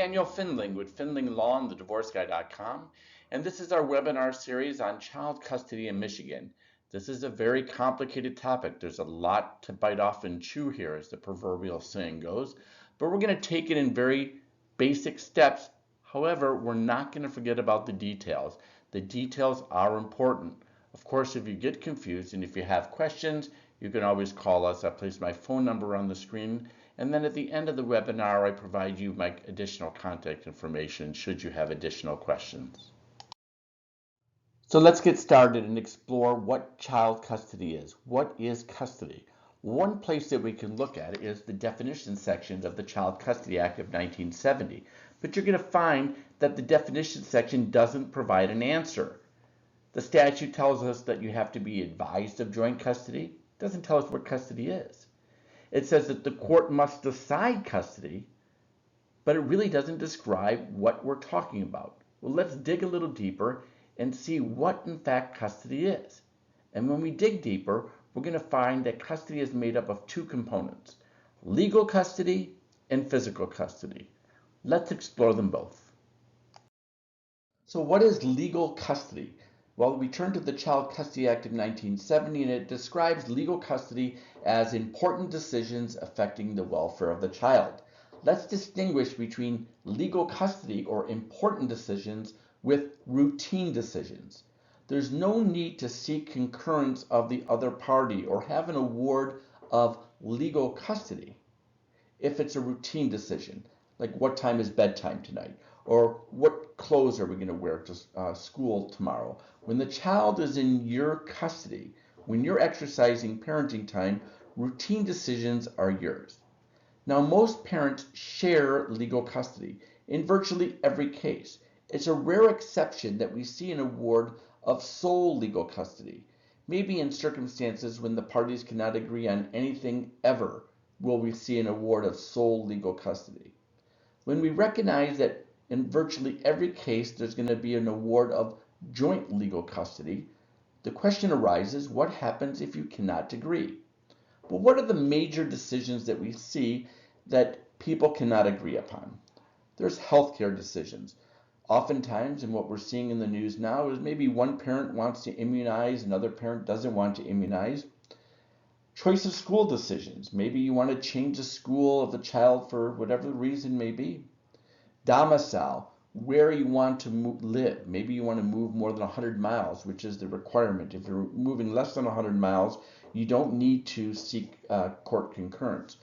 Daniel Findling with Findling Law and thedivorceguy.com, and this is our webinar series on child custody in Michigan. This is a very complicated topic. There's a lot to bite off and chew here, as the proverbial saying goes, but we're going to take it in very basic steps. However, we're not going to forget about the details. The details are important. Of course, if you get confused and if you have questions, you can always call us. I place my phone number on the screen. And then at the end of the webinar, I provide you my additional contact information should you have additional questions. So let's get started and explore what child custody is. What is custody? One place that we can look at is the definition section of the Child Custody Act of 1970. But you're going to find that the definition section doesn't provide an answer. The statute tells us that you have to be advised of joint custody. It doesn't tell us what custody is. It says that the court must decide custody, but it really doesn't describe what we're talking about. Well, let's dig a little deeper and see what in fact custody is. And when we dig deeper, we're going to find that custody is made up of two components: legal custody and physical custody. Let's explore them both. So what is legal custody? Well, we turn to the Child Custody Act of 1970, and it describes legal custody as important decisions affecting the welfare of the child. Let's distinguish between legal custody, or important decisions, with routine decisions. There's no need to seek concurrence of the other party or have an award of legal custody if it's a routine decision, like what time is bedtime tonight, or what clothes are we going to wear to school tomorrow. When the child is in your custody, when you're exercising parenting time, routine decisions are yours. Now, most parents share legal custody in virtually every case. It's a rare exception that we see an award of sole legal custody. Maybe in circumstances when the parties cannot agree on anything ever will we see an award of sole legal custody. When we recognize that in virtually every case there's going to be an award of joint legal custody, the question arises, what happens if you cannot agree? Well, what are the major decisions that we see that people cannot agree upon? There's healthcare decisions. Oftentimes, and what we're seeing in the news now, is maybe one parent wants to immunize, another parent doesn't want to immunize. Choice of school decisions. Maybe you want to change the school of the child for whatever the reason may be. Domicile, where you want to live. Maybe you want to move more than 100 miles, which is the requirement. If you're moving less than 100 miles, you don't need to seek court concurrence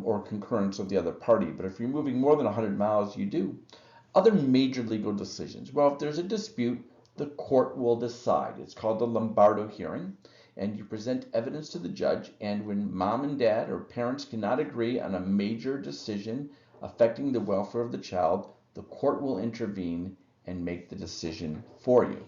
or concurrence of the other party. But if you're moving more than 100 miles, you do. Other major legal decisions. Well, if there's a dispute, the court will decide. It's called the Lombardo hearing, and you present evidence to the judge, and when mom and dad or parents cannot agree on a major decision affecting the welfare of the child, the court will intervene and make the decision for you.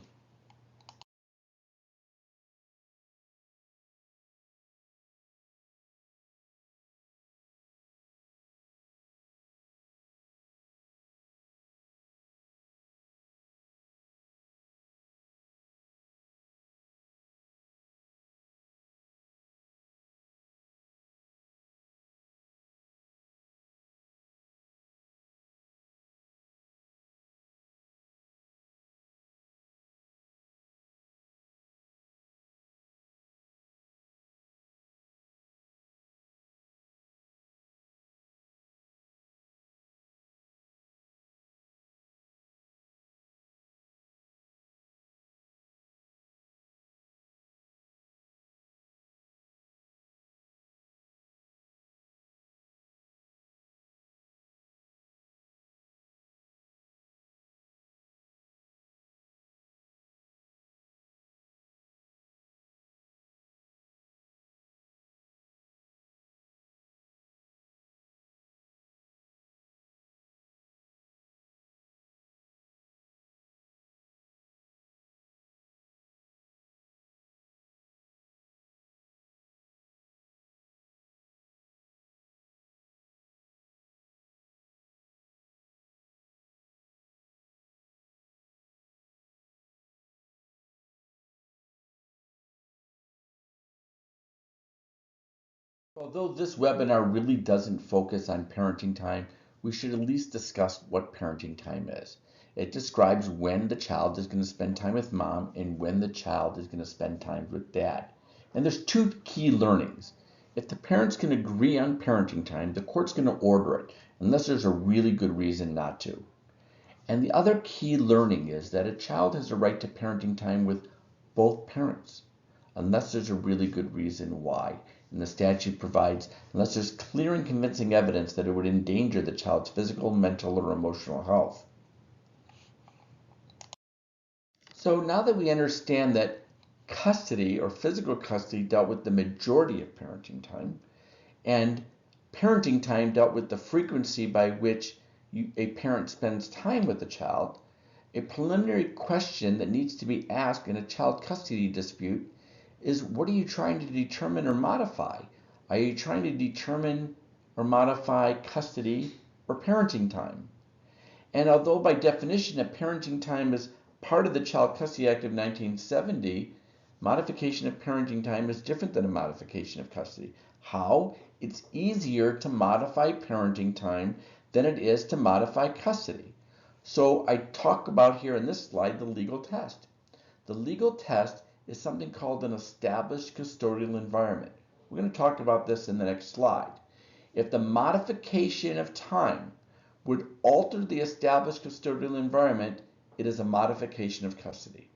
Although this webinar really doesn't focus on parenting time, we should at least discuss what parenting time is. It describes when the child is going to spend time with mom and when the child is going to spend time with dad. And there's two key learnings. If the parents can agree on parenting time, the court's going to order it, unless there's a really good reason not to. And the other key learning is that a child has a right to parenting time with both parents, unless there's a really good reason why. And the statute provides, unless there's clear and convincing evidence that it would endanger the child's physical, mental, or emotional health. So now that we understand that custody or physical custody dealt with the majority of parenting time, and parenting time dealt with the frequency by which a parent spends time with the child, a preliminary question that needs to be asked in a child custody dispute is, what are you trying to determine or modify? Are you trying to determine or modify custody or parenting time? And although by definition a parenting time is part of the Child Custody Act of 1970, modification of parenting time is different than a modification of custody. How? It's easier to modify parenting time than it is to modify custody. So I talk about here in this slide the legal test. The legal test is something called an established custodial environment. We're going to talk about this in the next slide. If the modification of time would alter the established custodial environment, it is a modification of custody.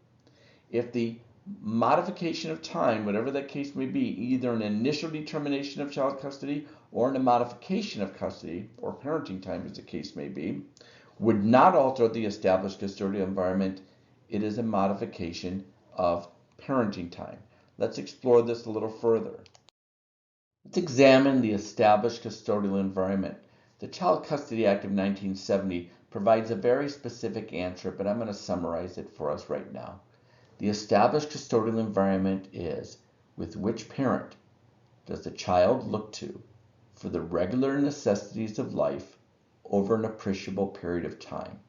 If the modification of time, whatever that case may be, either an initial determination of child custody or a modification of custody, or parenting time as the case may be, would not alter the established custodial environment, it is a modification of parenting time. Let's explore this a little further. Let's examine the established custodial environment. The Child Custody Act of 1970 provides a very specific answer, but I'm going to summarize it for us right now. The established custodial environment is, with which parent does the child look to for the regular necessities of life over an appreciable period of time?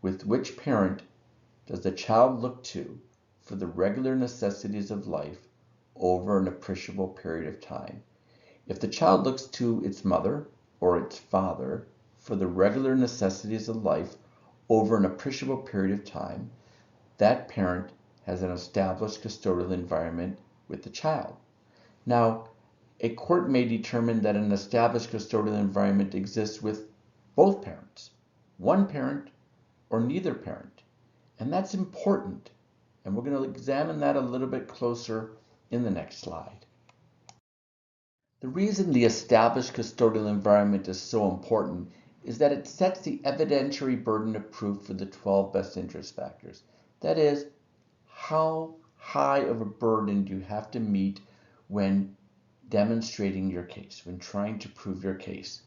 With which parent does the child look to for the regular necessities of life over an appreciable period of time? If the child looks to its mother or its father for the regular necessities of life over an appreciable period of time, that parent has an established custodial environment with the child. Now, a court may determine that an established custodial environment exists with both parents, one parent or neither parent. And that's important. And we're going to examine that a little bit closer in the next slide. The reason the established custodial environment is so important is that it sets the evidentiary burden of proof for the 12 best interest factors. That is, how high of a burden do you have to meet when demonstrating your case, when trying to prove your case?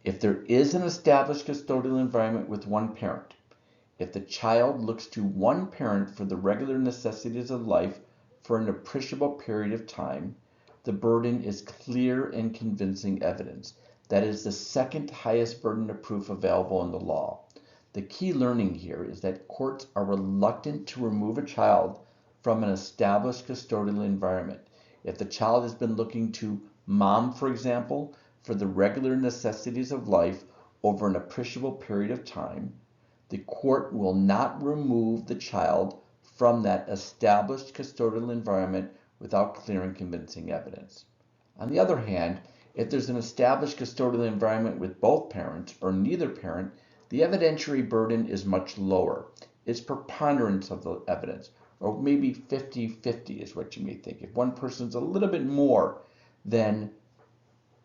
If there is an established custodial environment with one parent, if the child looks to one parent for the regular necessities of life for an appreciable period of time, the burden is clear and convincing evidence. That is the second highest burden of proof available in the law. The key learning here is that courts are reluctant to remove a child from an established custodial environment. If the child has been looking to mom, for example, for the regular necessities of life over an appreciable period of time, the court will not remove the child from that established custodial environment without clear and convincing evidence. On the other hand, if there's an established custodial environment with both parents or neither parent, the evidentiary burden is much lower. It's preponderance of the evidence, or maybe 50-50 is what you may think. If one person's a little bit more, then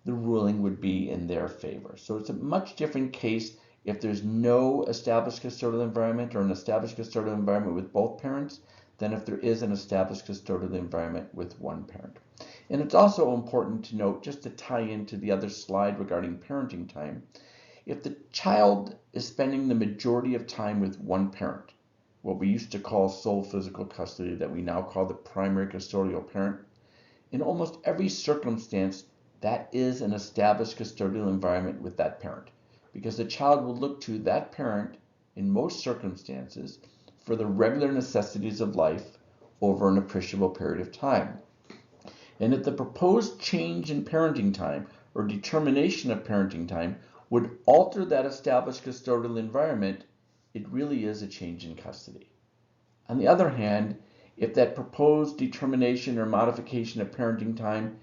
the ruling would be in their favor. So it's a much different case if there's no established custodial environment or an established custodial environment with both parents than if there is an established custodial environment with one parent. And it's also important to note, just to tie into the other slide regarding parenting time, if the child is spending the majority of time with one parent, what we used to call sole physical custody that we now call the primary custodial parent, in almost every circumstance, that is an established custodial environment with that parent, because the child will look to that parent in most circumstances for the regular necessities of life over an appreciable period of time. And if the proposed change in parenting time or determination of parenting time would alter that established custodial environment, it really is a change in custody. On the other hand, if that proposed determination or modification of parenting time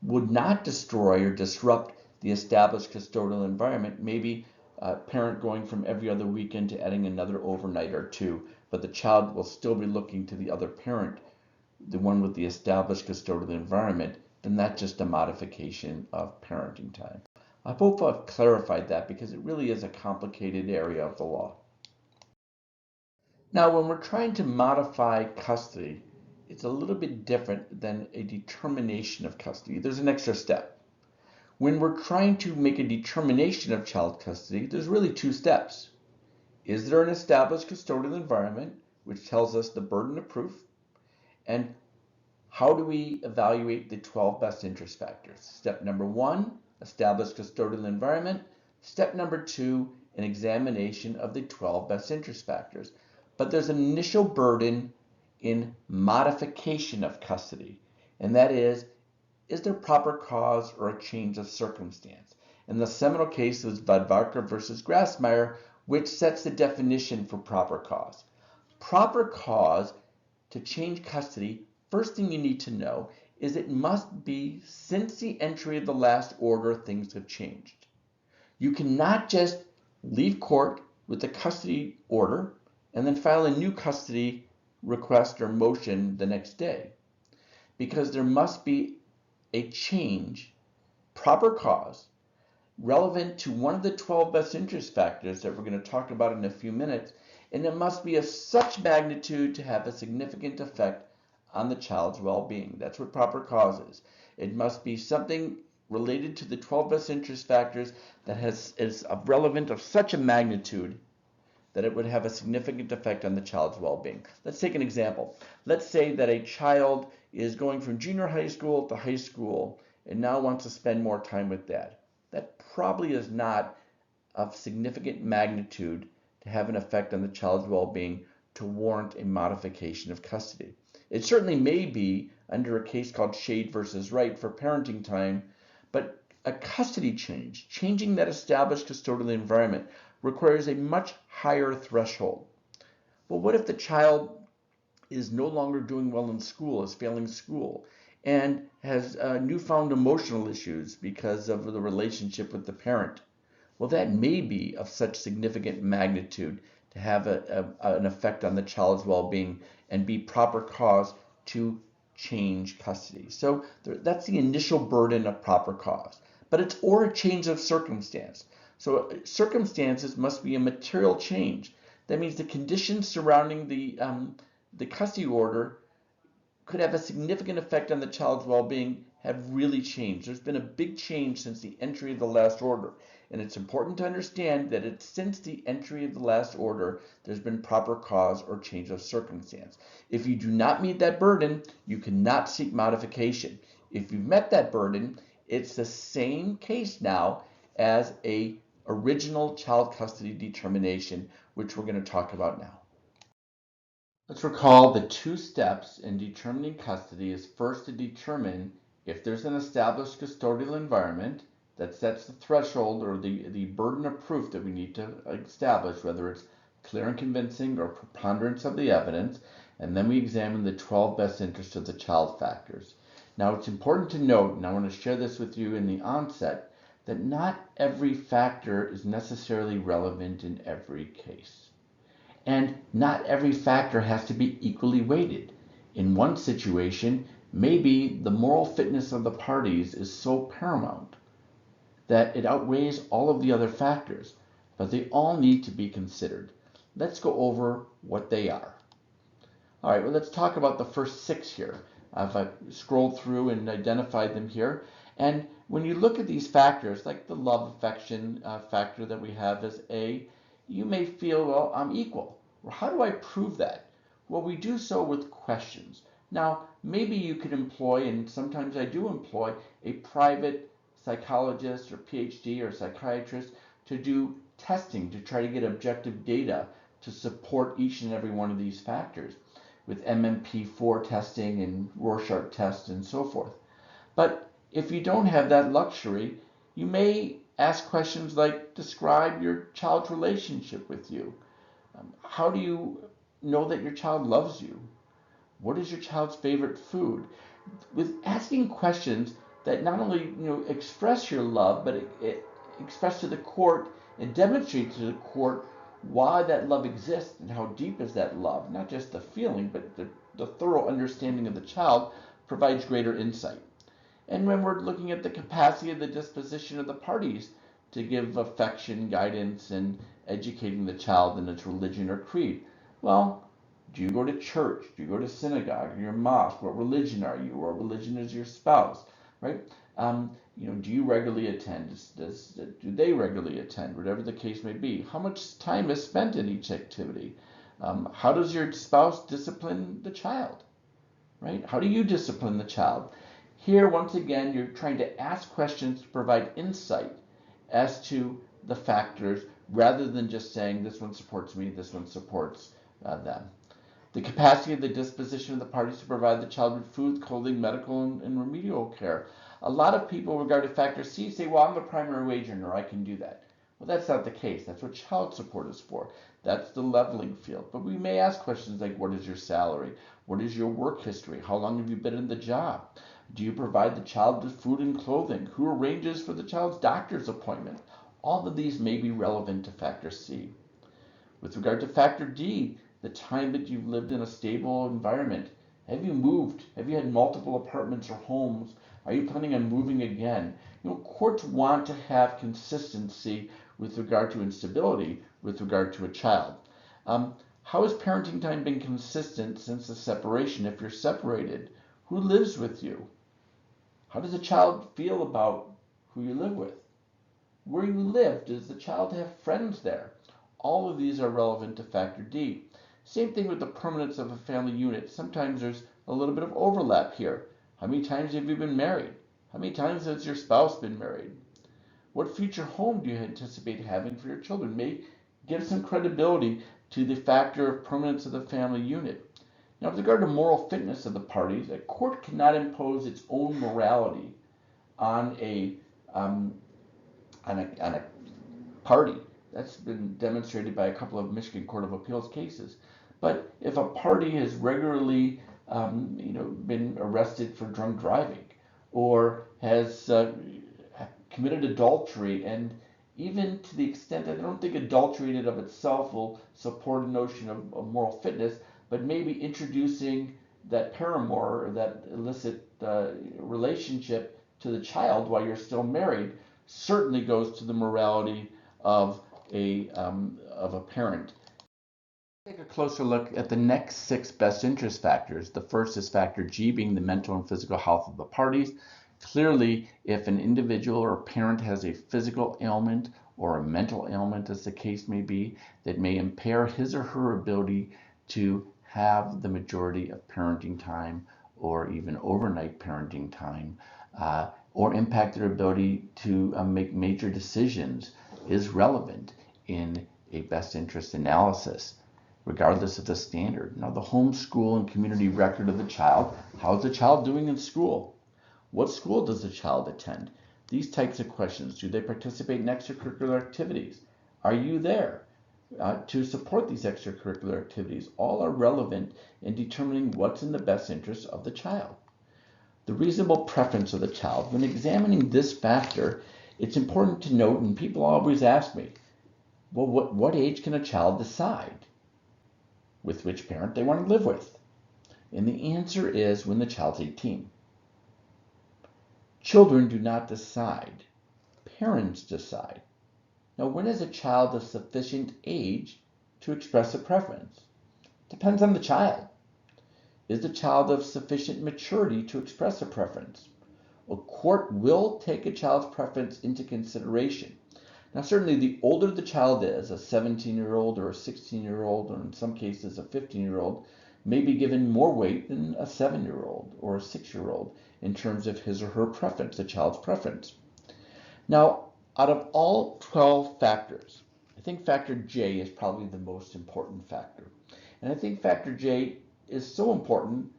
would not destroy or disrupt the established custodial environment, maybe a parent going from every other weekend to adding another overnight or two, but the child will still be looking to the other parent, the one with the established custodial environment, then that's just a modification of parenting time. I hope I've clarified that because it really is a complicated area of the law. Now, when we're trying to modify custody, it's a little bit different than a determination of custody. There's an extra step. When we're trying to make a determination of child custody, there's really two steps. Is there an established custodial environment, which tells us the burden of proof? And how do we evaluate the 12 best interest factors? Step number 1, establish custodial environment. Step number 2, an examination of the 12 best interest factors. But there's an initial burden in modification of custody, and that is there proper cause or a change of circumstance? And the seminal case was Vadvarka versus Grassmeyer, which sets the definition for proper cause. Proper cause to change custody, first thing you need to know is it must be since the entry of the last order things have changed. You cannot just leave court with the custody order and then file a new custody request or motion the next day, because there must be a change, proper cause, relevant to one of the 12 best interest factors that we're going to talk about in a few minutes, and it must be of such magnitude to have a significant effect on the child's well-being. That's what proper cause is. It must be something related to the 12 best interest factors that is relevant of such a magnitude that it would have a significant effect on the child's well-being. Let's take an example. Let's say that a child is going from junior high school to high school and now wants to spend more time with dad. That probably is not of significant magnitude to have an effect on the child's well-being to warrant a modification of custody. It certainly may be under a case called Shade versus Wright for parenting time, but a custody change, changing that established custodial environment, requires a much higher threshold. Well, what if the child is no longer doing well in school, is failing school, and has newfound emotional issues because of the relationship with the parent? Well, that may be of such significant magnitude to have an effect on the child's well-being and be proper cause to change custody. So that's the initial burden of proper cause. But it's or a change of circumstance. So circumstances must be a material change. That means the conditions surrounding the custody order could have a significant effect on the child's well-being have really changed. There's been a big change since the entry of the last order. And it's important to understand that it's since the entry of the last order, there's been proper cause or change of circumstance. If you do not meet that burden, you cannot seek modification. If you've met that burden, it's the same case now as a original child custody determination, which we're going to talk about now. Let's recall the two steps in determining custody is first to determine if there's an established custodial environment that sets the threshold or the burden of proof that we need to establish, whether it's clear and convincing or preponderance of the evidence, and then we examine the 12 best interests of the child factors. Now, it's important to note, and I want to share this with you in the onset, that not every factor is necessarily relevant in every case. And not every factor has to be equally weighted. In one situation, maybe the moral fitness of the parties is so paramount that it outweighs all of the other factors, but they all need to be considered. Let's go over what they are. All right, well, let's talk about the first 6 here. I've scrolled through and identified them here. And when you look at these factors, like the love affection factor that we have as A, you may feel, well, I'm equal. Well, how do I prove that? Well, we do so with questions. Now, maybe you could employ, and sometimes I do employ, a private psychologist or PhD or psychiatrist to do testing to try to get objective data to support each and every one of these factors with MMP4 testing and Rorschach tests and so forth. But if you don't have that luxury, you may Ask questions like, describe your child's relationship with you. How do you know that your child loves you? What is your child's favorite food? With asking questions that not only express your love, but it express to the court and demonstrate to the court why that love exists and how deep is that love. Not just the feeling, but the thorough understanding of the child provides greater insight. And when we're looking at the capacity of the disposition of the parties to give affection, guidance, and educating the child in its religion or creed, well, do you go to church? Do you go to synagogue or your mosque? What religion are you? What religion is your spouse? Right? Do you regularly attend? Do they regularly attend? Whatever the case may be. How much time is spent in each activity? How does your spouse discipline the child? Right? How do you discipline the child? Here, once again, you're trying to ask questions to provide insight as to the factors rather than just saying this one supports me, this one supports them. The capacity of the disposition of the parties to provide the child with food, clothing, medical, and remedial care. A lot of people regarding factor C say, well, I'm the primary wage earner, I can do that. Well, that's not the case. That's what child support is for. That's the leveling field. But we may ask questions like, what is your salary? What is your work history? How long have you been in the job? Do you provide the child with food and clothing? Who arranges for the child's doctor's appointment? All of these may be relevant to factor C. With regard to factor D, the time that you've lived in a stable environment. Have you moved? Have you had multiple apartments or homes? Are you planning on moving again? Courts want to have consistency with regard to instability with regard to a child. How has parenting time been consistent since the separation if you're separated? Who lives with you? How does a child feel about who you live with? Where you live, does the child have friends there? All of these are relevant to factor D. Same thing with the permanence of a family unit. Sometimes there's a little bit of overlap here. How many times have you been married? How many times has your spouse been married? What future home do you anticipate having for your children? May give some credibility to the factor of permanence of the family unit. Now, with regard to moral fitness of the parties, a court cannot impose its own morality on a party. That's been demonstrated by a couple of Michigan Court of Appeals cases. But if a party has regularly, been arrested for drunk driving, or has committed adultery, and even to the extent, I don't think adultery in and of itself will support a notion of moral fitness, but maybe introducing that paramour or that illicit relationship to the child while you're still married certainly goes to the morality of a parent. Take a closer look at the next 6 best interest factors. The first is factor G, being the mental and physical health of the parties. Clearly, if an individual or parent has a physical ailment or a mental ailment, as the case may be, that may impair his or her ability to have the majority of parenting time or even overnight parenting time, or impact their ability to make major decisions, is relevant in a best interest analysis, regardless of the standard. Now, the home, school, and community record of the child. How is the child doing in school? What school does the child attend? These types of questions. Do they participate in extracurricular activities? Are you there to support these extracurricular activities? All are relevant in determining what's in the best interest of the child. The reasonable preference of the child. When examining this factor, it's important to note, and people always ask me, well, what age can a child decide with which parent they want to live with? And the answer is when the child's 18. Children do not decide. Parents decide. Now, when is a child of sufficient age to express a preference? Depends on the child. Is the child of sufficient maturity to express a preference? A court will take a child's preference into consideration. Now, certainly the older the child is, a 17-year-old or a 16-year-old, or in some cases a 15-year-old, may be given more weight than a 7-year-old or a 6-year-old in terms of his or her preference, the child's preference. Now, out of all 12 factors, I think factor J is probably the most important factor. And I think factor J is so important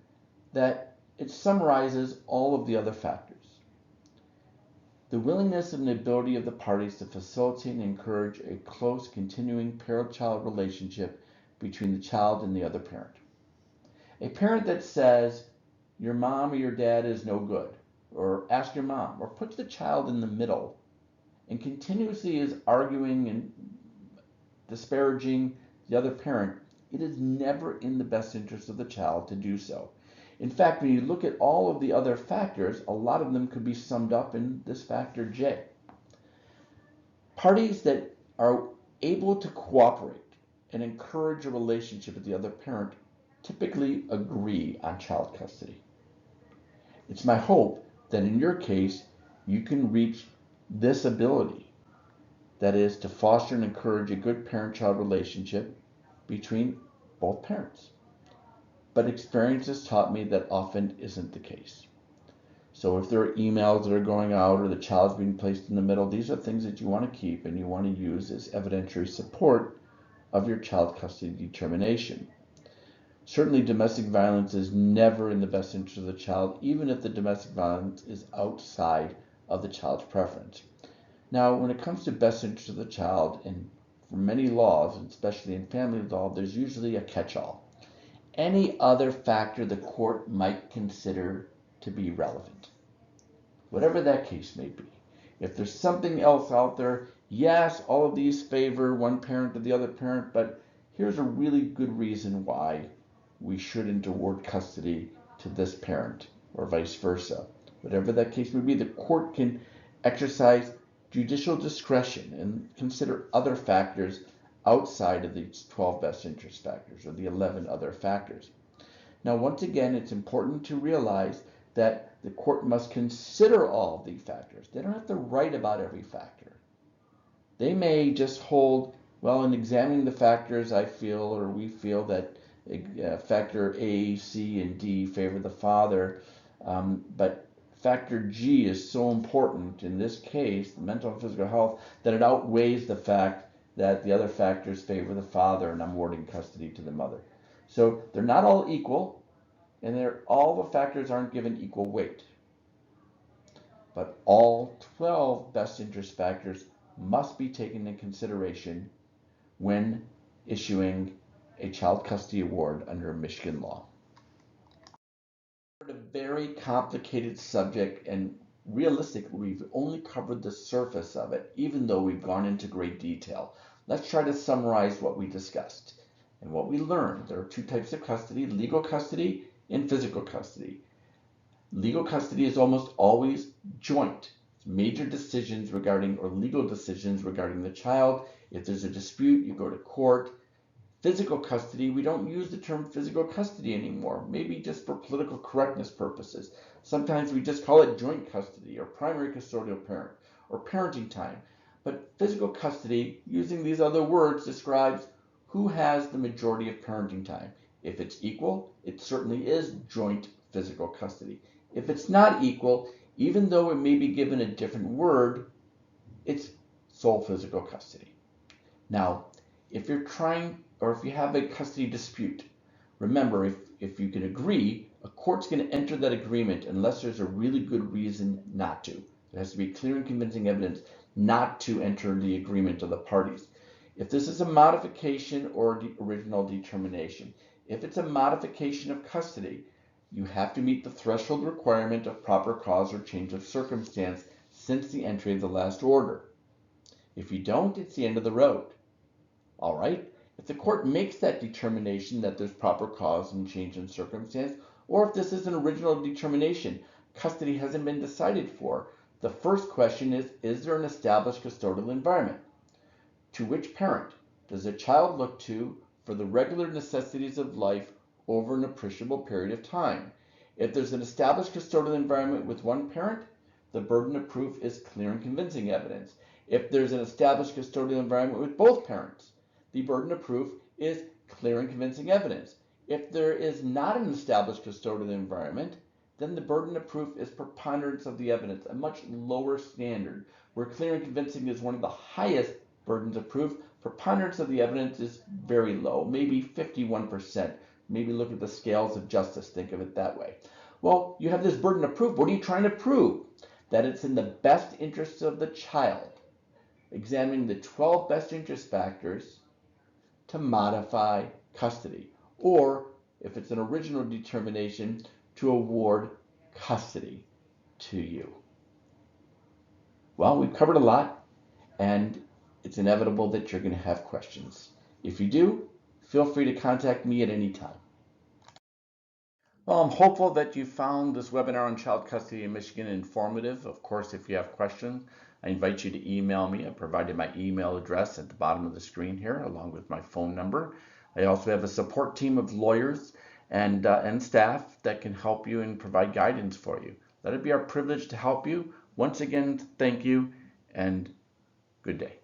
that it summarizes all of the other factors. The willingness and ability of the parties to facilitate and encourage a close, continuing parent-child relationship between the child and the other parent. A parent that says, your mom or your dad is no good, or ask your mom, or puts the child in the middle and continuously is arguing and disparaging the other parent, it is never in the best interest of the child to do so. In fact, when you look at all of the other factors, a lot of them could be summed up in this factor J. Parties that are able to cooperate and encourage a relationship with the other parent typically agree on child custody. It's my hope that in your case, you can reach this ability, that is to foster and encourage a good parent-child relationship between both parents. But experience has taught me that often isn't the case. So if there are emails that are going out or the child's being placed in the middle, these are things that you want to keep and you want to use as evidentiary support of your child custody determination. Certainly domestic violence is never in the best interest of the child, even if the domestic violence is outside of the child's preference. Now, when it comes to best interest of the child, and for many laws, especially in family law, there's usually a catch-all. Any other factor the court might consider to be relevant, whatever that case may be. If there's something else out there, yes, all of these favor one parent or the other parent, but here's a really good reason why we shouldn't award custody to this parent or vice versa. Whatever that case may be, the court can exercise judicial discretion and consider other factors outside of these 12 best interest factors or the 11 other factors. Now, once again, it's important to realize that the court must consider all of these factors. They don't have to write about every factor. They may just hold, well, in examining the factors, I feel or we feel that factor A, C, and D favor the father, but factor G is so important in this case, the mental and physical health, that it outweighs the fact that the other factors favor the father and I'm awarding custody to the mother. So they're not all equal, and all the factors aren't given equal weight. But all 12 best interest factors must be taken into consideration when issuing a child custody award under Michigan law. It's a very complicated subject, and realistically, we've only covered the surface of it, even though we've gone into great detail. Let's try to summarize what we discussed and what we learned. There are two types of custody: legal custody and physical custody. Legal custody is almost always joint. It's major decisions regarding or legal decisions regarding the child. If there's a dispute, you go to court. Physical custody, we don't use the term physical custody anymore, maybe just for political correctness purposes. Sometimes we just call it joint custody or primary custodial parent or parenting time. But physical custody, using these other words, describes who has the majority of parenting time. If it's equal, it certainly is joint physical custody. If it's not equal, even though it may be given a different word, it's sole physical custody. Now, if you're trying, or if you have a custody dispute, remember, if you can agree, a court's going to enter that agreement unless there's a really good reason not to. There has to be clear and convincing evidence not to enter the agreement of the parties. If this is a modification or the original determination, if it's a modification of custody, you have to meet the threshold requirement of proper cause or change of circumstance since the entry of the last order. If you don't, it's the end of the road. All right? If the court makes that determination that there's proper cause and change in circumstance, or if this is an original determination, custody hasn't been decided for, the first question is there an established custodial environment? To which parent does a child look to for the regular necessities of life over an appreciable period of time? If there's an established custodial environment with one parent, the burden of proof is clear and convincing evidence. If there's an established custodial environment with both parents, the burden of proof is clear and convincing evidence. If there is not an established custodial environment, then the burden of proof is preponderance of the evidence, a much lower standard. Where clear and convincing is one of the highest burdens of proof, preponderance of the evidence is very low, maybe 51%. Maybe look at the scales of justice, think of it that way. Well, you have this burden of proof. What are you trying to prove? that it's in the best interest of the child, examining the 12 best interest factors to modify custody, or if it's an original determination, to award custody to you. Well, we've covered a lot, and it's inevitable that you're going to have questions. If you do, feel free to contact me at any time. Well, I'm hopeful that you found this webinar on child custody in Michigan informative. Of course, if you have questions, I invite you to email me. I provided my email address at the bottom of the screen here, along with my phone number. I also have a support team of lawyers and staff that can help you and provide guidance for you. Let it be our privilege to help you. Once again, thank you and good day.